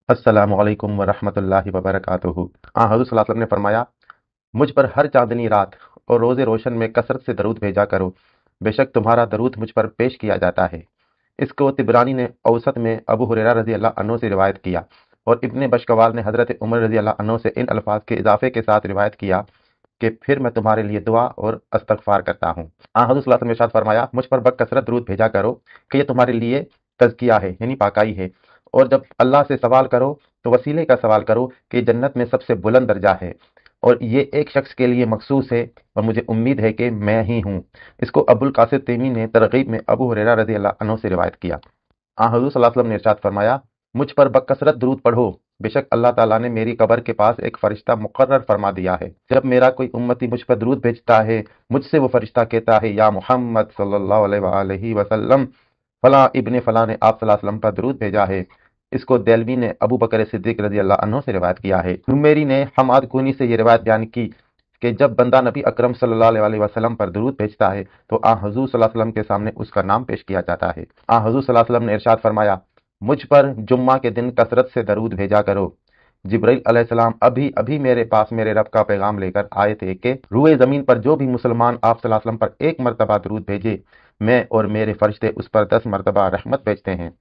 अस्सलामु अलैकुम वरहमतुल्लाहि वबरकातुहू। हज़रत सल्लल्लाहु अलैहि वसल्लम ने फरमाया, मुझ पर हर चांदनी रात और रोज़े रोशन में कसरत से दरूद भेजा करो, बेशक तुम्हारा दरूद मुझ पर पेश किया जाता है। इसको तिबरानी ने औसत में अबू हुरैरा रज़ी अल्लाह अन्हु से रिवायत किया और इब्ने बशकवाल ने हज़रत उमर रज़ी अल्लाह अन्हु से इन अल्फाज के इजाफे के साथ रिवायत किया कि फिर मैं तुम्हारे लिए दुआ और इस्तग़फ़ार करता हूँ। हज़रत सल्लल्लाहु अलैहि वसल्लम ने इरशाद फरमाया, मुझ पर बकसरत दरूद भेजा करो कि ये तुम्हारे लिए तज़किया है, यानी पाकाई है। और जब अल्लाह से सवाल करो तो वसीले का सवाल करो कि जन्नत में सबसे बुलंद दर्जा है और ये एक शख्स के लिए मखसूस है और मुझे उम्मीद है कि मैं ही हूँ। इसको अबुल कासिम तैमी ने तरगीब में अबू हुरैरा रज़ी अल्लाह अन्हु से रिवायत किया। हुज़ूर सल्लल्लाहु अलैहि वसल्लम ने इरशाद फरमाया, मुझ पर बकसरत दरूद पढ़ो, बेशक अल्लाह ताला ने मेरी कब्र के पास एक फरिश्ता मुकर्रर फरमा दिया है। जब मेरा कोई उम्मती मुझ पर दरूद भेजता है, मुझसे वो फरिश्ता कहता है, या मोहम्मद सल्लल्लाहु अलैहि वसल्लम, फला इब्ने फला ने आप सल्लल्लाहु अलैहि वसल्लम पर दरूद भेजा है। इसको देलवी ने अबू बकर सिद्दीक रजी अल्लाह अन्हु से रिवायत किया है। नुमेरी ने हमाद कुनी से ये रिवायत बयान की कि जब बंदा नबी अकरम सल्लल्लाहु अलैहि वसल्लम पर दरूद भेजता है तो हुज़ूर सल्लल्लाहु अलैहि वसल्लम के सामने उसका नाम पेश किया जाता है। हुज़ूर सल्लल्लाहु अलैहि वसल्लम ने इरशाद फरमाया, मुझ पर जुम्मा के दिन कसरत से दरूद भेजा करो। जिब्राइल अलैहिस्सलाम अभी अभी मेरे पास मेरे रब का पैगाम लेकर आए थे कि रूए ज़मीन पर जो भी मुसलमान आप सल्लल्लाहु अलैहि वसल्लम पर एक मरतबा दरूद भेजे, मैं और मेरे फरिश्ते उस पर 10 मरतबा रहमत भेजते हैं।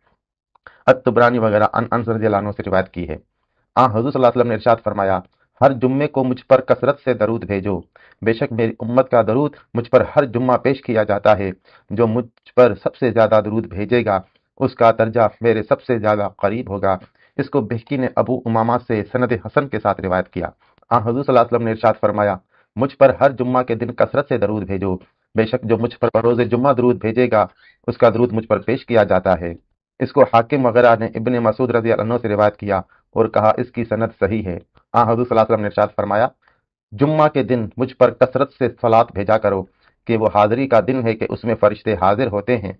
अत-तबरानी वगैरह अनस रज़ियल्लाहु अन्हु से रिवायत की है। हुज़ूर सल्लल्लाहु अलैहि वसल्लम ने इरशाद फरमाया, हर जुम्मे को मुझ पर कसरत से दरूद भेजो, बेशक मेरी उम्मत का दरूद मुझ पर हर जुम्मा पेश किया जाता है। जो मुझ पर सबसे ज़्यादा दरूद भेजेगा उसका दर्जा मेरे सबसे ज़्यादा करीब होगा। इसको बहकी ने अबू उमामा से सनद हसन के साथ रिवायत किया। हुज़ूर सल्लल्लाहु अलैहि वसल्लम ने इरशाद फरमाया, मुझ पर हर जुम्मा के दिन कसरत से दरूद भेजो, बेशक जो मुझ पर रोज़े जुम्मा दरूद भेजेगा उसका दरूद मुझ पर पेश किया जाता है। इसको हाकिम वगैरह ने इब्ने मसूद रज़ी अल्लाह अन्हु से रिवायत किया और कहा इसकी सनद सही है। हुज़ूर सल्लल्लाहु अलैहि वसल्लम ने इरशाद फरमाया, जुम्मा के दिन मुझ पर कसरत से सलात भेजा करो कि वो हाज़िरी का दिन है कि उसमें फरिश्ते हाजिर होते हैं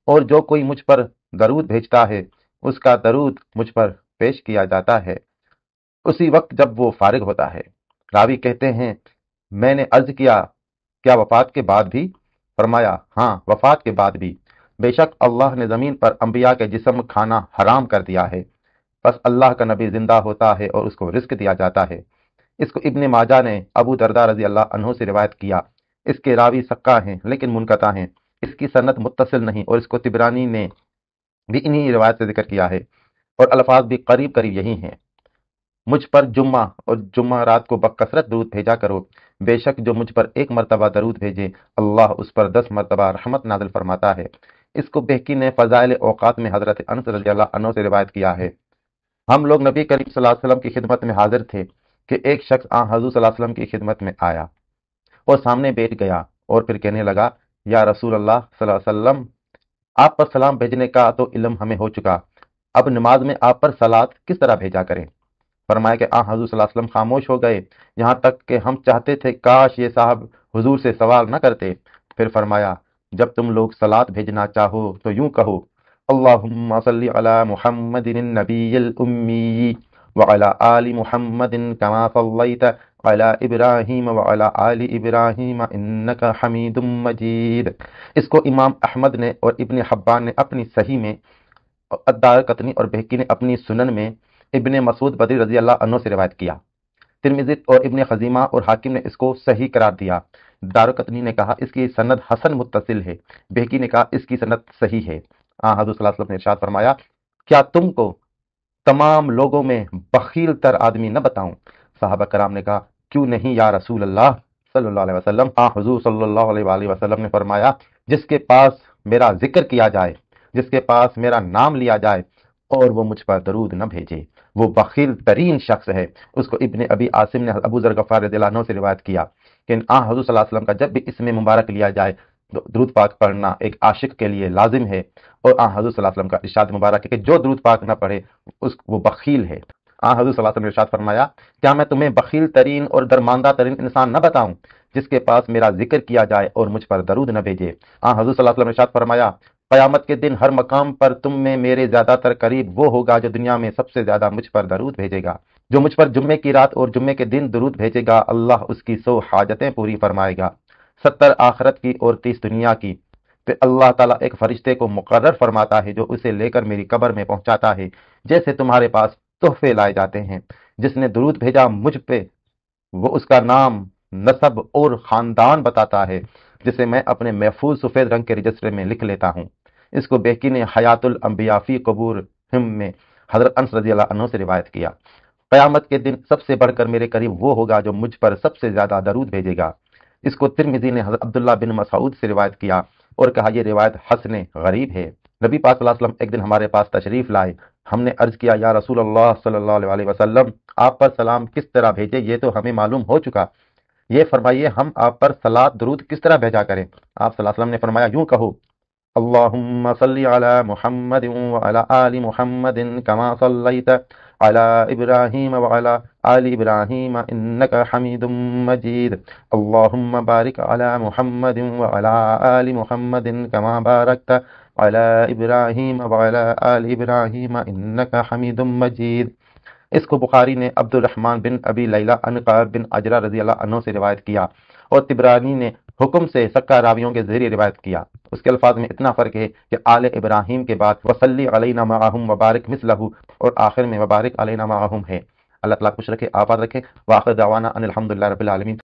और जो कोई मुझ पर दरूद भेजता है उसका दरूद मुझ पर पेश किया जाता है उसी वक्त जब वो फारिग होता है। रावी कहते हैं, मैंने अर्ज किया, क्या वफात के बाद भी? फरमाया, हाँ, वफात के बाद भी। बेशक अल्लाह ने ज़मीन पर अंबिया के जिस्म खाना हराम कर दिया है, बस अल्लाह का नबी जिंदा होता है और उसको रिस्क दिया जाता है। इसको इब्ने माजा ने अबू दरदा रजी अल्लाह अन्हु से रिवायत किया। इसके रावी सक्का हैं लेकिन मुनक़ता हैं। इसकी सनद मुत्तसिल नहीं और इसको तिबरानी ने भी इन्हीं रिवायत से जिक्र किया है और अल्फाज भी करीब करीब यही हैं। मुझ पर जुम्मा और जुम्मा रात को बकसरत दरूद भेजा करो, बेशक जो मुझ पर एक मरतबा दरूद भेजे अल्लाह उस पर 10 मरतबा रहमत नाजिल फरमाता है। इसको बेहकी ने फ़ज़ाइल औक़ात में हज़रत अनस रज़ी अल्लाह अन्हु से रिवायत किया है। हम लोग नबी करीम सल्लल्लाहु अलैहि वसल्लम की खिदमत में हाजिर थे कि एक शख्स हुज़ूर सल्लल्लाहु अलैहि वसल्लम की खिदमत में आया और सामने बैठ गया और फिर कहने लगा, या रसूल अल्लाह सल्लल्लाहु अलैहि वसल्लम, आप पर सलाम भेजने का तो इल्म हमें हो चुका, अब नमाज में आप पर सलात किस तरह भेजा करें? फरमाया कि हुज़ूर सल्लल्लाहु अलैहि वसल्लम खामोश हो गए, यहाँ तक कि हम चाहते थे काश ये साहब हुजूर से सवाल न करते। फिर फरमाया, जब तुम लोग सलात भेजना चाहो तो यूं कहो, अल्लाहुम्मा सल्ली अला मुहम्मदिन नबिय्यिल उम्मी व अला आलि मुहम्मदिन कमा सल्लैत अला इब्राहीम व अला आलि इब्राहीम इन्नका हमीदुम मजीद। इसको इमाम अहमद ने और इब्ने हब्बान ने अपनी सही में, अद्दारकतनी और बहकी ने अपनी सुनन में इब्ने मसूद बदरी रजी अल्लाह अन्हु से रिवायत किया। तिरमिज़ी और इब्ने खज़ीमा और हाकिम ने इसको सही करार दिया। दारुकतनी ने कहा इसकी सनद हसन मुत्तसिल है। बहकी ने कहा इसकी सनद सही है। हज़रत सल्लल्लाहु अलैहि वसल्लम ने इरशाद फरमाया, क्या तुमको तमाम लोगों में बखील तर आदमी न बताऊं? साहबा कराम ने कहा, क्यों नहीं या रसूल अल्लाह सल्लल्लाहु अलैहि वसल्लम। हुजूर सल्लल्लाहु अलैहि वसल्लम ने फरमाया, जिसके पास मेरा जिक्र किया जाए, जिसके पास मेरा नाम लिया जाए और वो मुझ पर दरूद न भेजे, वो बखील तरीन शख्स है। उसको इब्ने अबी आसिम ने अबू ज़र गफ़ार रज़ियल्लाहु अन्हु से रिवायत किया कि हुज़ूर सल्लल्लाहु अलैहि वसल्लम का जब भी इसमें मुबारक लिया जाए तो दरूद पाक पढ़ना एक आशिक के लिए लाजिम है। और हुज़ूर सल्लल्लाहु अलैहि वसल्लम का इरशाद मुबारक है कि जो दरूद पाक न पढ़े वो बखील है। हुज़ूर सल्लल्लाहु अलैहि वसल्लम ने इरशाद फरमाया, क्या मैं तुम्हें बखील तरीन और दरमांदा तरीन इंसान न बताऊं, जिसके पास मेरा जिक्र किया जाए और मुझ पर दरूद न भेजे? हुज़ूर सल्लल्लाहु अलैहि वसल्लम ने इरशाद फरमाया, क़यामत के दिन हर मकाम पर तुम में मेरे ज़्यादातर करीब वो होगा जो दुनिया में सबसे ज़्यादा मुझ पर दरूद भेजेगा। जो मुझ पर जुम्मे की रात और जुम्मे के दिन दरूद भेजेगा अल्लाह उसकी 100 हाजतें पूरी फरमाएगा, 70 आखिरत की और 30 दुनिया की। फिर अल्लाह ताला एक फरिश्ते को मुकर्रर फरमाता है जो उसे लेकर मेरी कब्र में पहुंचाता है, जैसे तुम्हारे पास تحفے لائے جاتے ہیں۔ جس نے درود بھیجا مجھ پہ، وہ اس کا نام، نسب اور خاندان بتاتا ہے، جسے میں اپنے محفوظ سفید رنگ کے رجسٹر میں لکھ لیتا ہوں۔ اس کو بیکی نے حیات الانبیاء فی قبور ہم میں حضرت انس رضی اللہ عنہ سے روایت کیا۔ قیامت کے دن سب سے بڑھ کر میرے قریب وہ ہوگا جو مجھ پر سب سے زیادہ درود بھیجے گا۔ اس کو ترمذی نے حضرت عبداللہ بن مسعود سے روایت کیا اور کہا یہ روایت حسن غریب ہے۔ نبی پاک صلی اللہ علیہ وسلم ایک دن ہمارے پاس تشریف لائے۔ ہم نے عرض کیا یا رسول اللہ صلی اللہ علیہ وسلم، آپ پر سلام کس طرح بھیجے یہ تو ہمیں معلوم ہو چکا، یہ فرمائیے ہم آپ پر صلاۃ درود کس طرح بھیجا کریں؟ آپ صلی اللہ علیہ وسلم نے فرمایا یوں کہو، اللہم صلی علی محمد وعلی آل محمد کما صلیت علی ابراہیم وعلی آل ابراہیم انک حمید مجید، اللہم بارک علی محمد وعلی آل محمد کما بارکت علی ابراہیم وعلی آل ابراہیم انک حمید مجید۔ اس کو بخاری نے عبد الرحمن بن ابی لیلہ عن قعب بن عجرہ رضی اللہ عنہ سے روایت کیا اور طبرانی نے حکم سے سکہ راویوں کے ذریعے روایت کیا۔ اس کے الفاظ میں اتنا فرق ہے کہ آل ابراہیم کے بعد وصلی علینا معہم وبارک مثلہ اور آخر میں وبارک علینا معہم ہے۔ اللہ تعالیٰ خوش رکھے، آباد رکھے۔ وآخر دعوانا ان الحمدللہ رب العالمین۔